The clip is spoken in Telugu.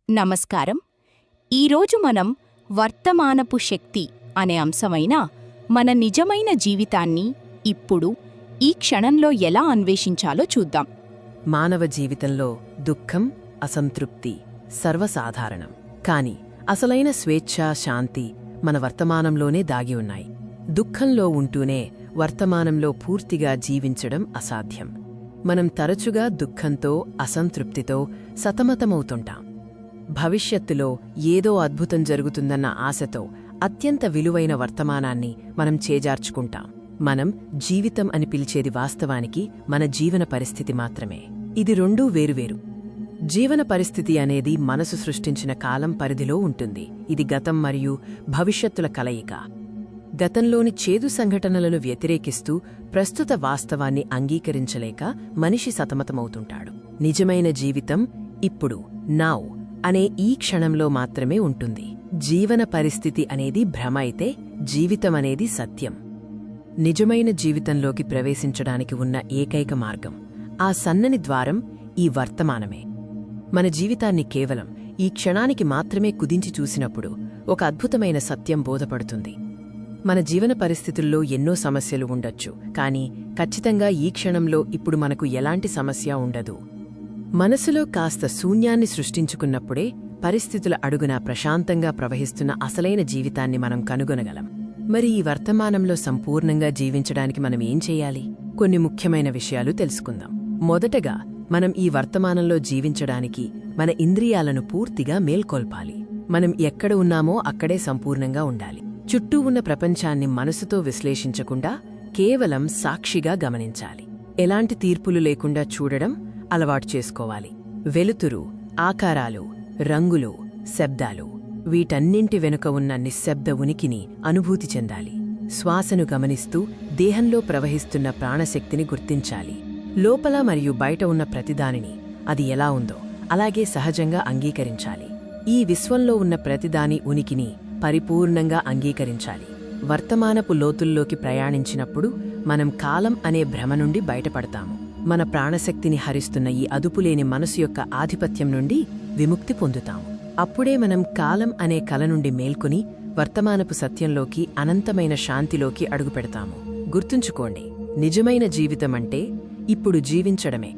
నమస్కారం. ఈరోజు మనం వర్తమానపు శక్తి అనే అంశమైన మన నిజమైన జీవితాన్ని ఇప్పుడు ఈ క్షణంలో ఎలా అన్వేషించాలో చూద్దాం. మానవ జీవితంలో దుఃఖం, అసంతృప్తి సర్వసాధారణం. కాని అసలైన స్వేచ్ఛ, శాంతి మన వర్తమానంలోనే దాగి ఉన్నాయి. దుఃఖంలో ఉంటూనే వర్తమానంలో పూర్తిగా జీవించడం అసాధ్యం. మనం తరచుగా దుఃఖంతో, అసంతృప్తితో సతమతమవుతుంటాం. భవిష్యత్తులో ఏదో అద్భుతం జరుగుతుందన్న ఆశతో అత్యంత విలువైన వర్తమానాన్ని మనం చేజార్చుకుంటాం. మనం జీవితం అని పిలిచేది వాస్తవానికి మన జీవన పరిస్థితి మాత్రమే. ఇది రెండూ వేరువేరు. జీవన పరిస్థితి అనేది మనసు సృష్టించిన కాలం పరిధిలో ఉంటుంది. ఇది గతం మరియు భవిష్యత్తుల కలయిక. గతంలోని చేదు సంఘటనలను వ్యతిరేకిస్తూ ప్రస్తుత వాస్తవాన్ని అంగీకరించలేక మనిషి సతమతమవుతుంటాడు. నిజమైన జీవితం ఇప్పుడు, నౌ అనే ఈ క్షణంలో మాత్రమే ఉంటుంది. జీవన పరిస్థితి అనేది భ్రమ అయితే, జీవితం అనేది సత్యం. నిజమైన జీవితంలోకి ప్రవేశించడానికి ఉన్న ఏకైక మార్గం, ఆ సన్నని ద్వారం ఈ వర్తమానమే. మన జీవితాన్ని కేవలం ఈ క్షణానికి మాత్రమే కుదించి చూసినప్పుడు ఒక అద్భుతమైన సత్యం బోధపడుతుంది. మన జీవన పరిస్థితుల్లో ఎన్నో సమస్యలు ఉండొచ్చు, కానీ ఖచ్చితంగా ఈ క్షణంలో ఇప్పుడు మనకు ఎలాంటి సమస్య ఉండదు. మనసులో కాస్త శూన్యాన్ని సృష్టించుకున్నప్పుడే పరిస్థితుల అడుగున ప్రశాంతంగా ప్రవహిస్తున్న అసలైన జీవితాన్ని మనం కనుగొనగలం. మరి ఈ వర్తమానంలో సంపూర్ణంగా జీవించడానికి మనం ఏం చేయాలి? కొన్ని ముఖ్యమైన విషయాలు తెలుసుకుందాం. మొదటగా, మనం ఈ వర్తమానంలో జీవించడానికి మన ఇంద్రియాలను పూర్తిగా మేల్కొల్పాలి. మనం ఎక్కడ ఉన్నామో అక్కడే సంపూర్ణంగా ఉండాలి. చుట్టూ ఉన్న ప్రపంచాన్ని మనసుతో విశ్లేషించకుండా కేవలం సాక్షిగా గమనించాలి. ఎలాంటి తీర్పులు లేకుండా చూడడం అలవాటు చేసుకోవాలి. వెలుతురు, ఆకారాలు, రంగులు, శబ్దాలు వీటన్నింటి వెనుక ఉన్న నిశ్శబ్ద ఉనికిని అనుభూతి చెందాలి. శ్వాసను గమనిస్తూ దేహంలో ప్రవహిస్తున్న ప్రాణశక్తిని గుర్తించాలి. లోపల మరియు బయట ఉన్న ప్రతిదానిని అది ఎలా ఉందో అలాగే సహజంగా అంగీకరించాలి. ఈ విశ్వంలో ఉన్న ప్రతిదాని ఉనికిని పరిపూర్ణంగా అంగీకరించాలి. వర్తమానపు లోతుల్లోకి ప్రయాణించినప్పుడు మనం కాలం అనే భ్రమ నుండి బయటపడతాము. మన ప్రాణశక్తిని హరిస్తున్న ఈ అదుపులేని మనసు యొక్క ఆధిపత్యం నుండి విముక్తి పొందుతాము. అప్పుడే మనం కాలం అనే కల నుండి మేల్కొని వర్తమానపు సత్యంలోకి, అనంతమైన శాంతిలోకి అడుగుపెడతాము. గుర్తుంచుకోండి, నిజమైన జీవితమంటే ఇప్పుడు జీవించడమే.